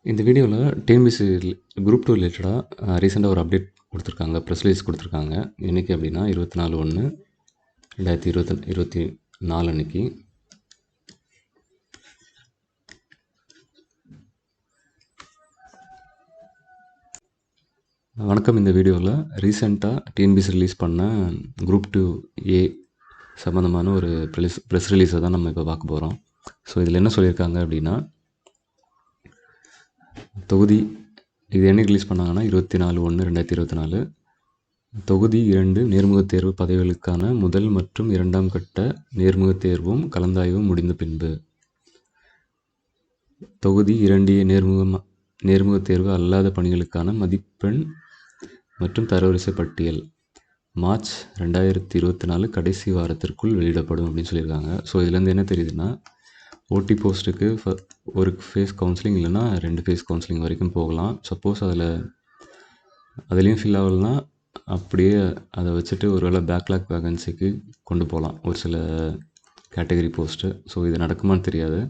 இந்த வீடியோவில் TNPSC group 2 ரிலேட்டடாக ரீசெண்டாக ஒரு அப்டேட் கொடுத்துருக்காங்க, ப்ரெஸ் ரிலீஸ் கொடுத்துருக்காங்க. என்றைக்கு அப்படின்னா 24/1/2024 அன்னைக்கு. வணக்கம். இந்த வீடியோவில் ரீசெண்டாக டிஎன்பிஎஸ்சி ரிலீஸ் பண்ண குரூப் 2A சம்மந்தமான ஒரு ப்ரெஸ் ரிலீஸை தான் நம்ம இப்போ பார்க்க போகிறோம். ஸோ இதில் என்ன சொல்லியிருக்காங்க அப்படின்னா, தொகுதி இது என்னைக்கு ரிலீஸ் பண்ணாங்கன்னா 24/1/2024. தொகுதி 2 நேர்முகத் தேர்வு பதவிகளுக்கான முதல் மற்றும் 2ஆம் கட்ட நேர்முகத் தேர்வும் கலந்தாய்வும் முடிந்த பின்பு. தொகுதி 2A நேர்முகத் தேர்வு அல்லாத பணிகளுக்கான மதிப்பெண் மற்றும் தரவரிசை பட்டியல் மார்ச் 2024 கடைசி வாரத்திற்குள் வெளியிடப்படும் அப்படின்னு சொல்லியிருக்காங்க. ஸோ இதுலேருந்து என்ன தெரியுதுன்னா, ஓடி போஸ்ட்டுக்கு ஒரு ஃபேஸ் கவுன்சிலிங் இல்லைன்னா 2 ஃபேஸ் கவுன்சிலிங் வரைக்கும் போகலாம். சப்போஸ் அதுலேயும் ஃபில் ஆகலைன்னா அப்படியே அதை வச்சுட்டு ஒரு வேளை பேக்லாக் வேகன்சிக்கு கொண்டு போகலாம் ஒரு சில கேட்டகரி போஸ்ட்டு. ஸோ இது நடக்குமான்னு தெரியாது.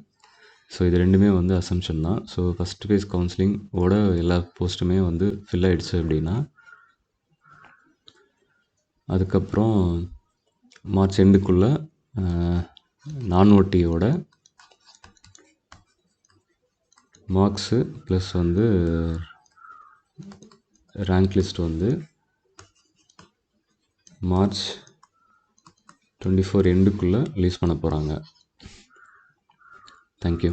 ஸோ இது ரெண்டுமே அசம்ஷன் தான். ஸோ ஃபஸ்ட் ஃபேஸ் கவுன்சிலிங்கோட எல்லா போஸ்ட்டுமே ஃபில் ஆகிடுச்சு அப்படின்னா, அதுக்கப்புறம் மார்ச் எண்டுக்குள்ளே நான் ஓட்டியோட marks plus rank list March 24 எண்டுக்குள்ளே ரிலீஸ் பண்ண போகிறாங்க. தேங்க்யூ.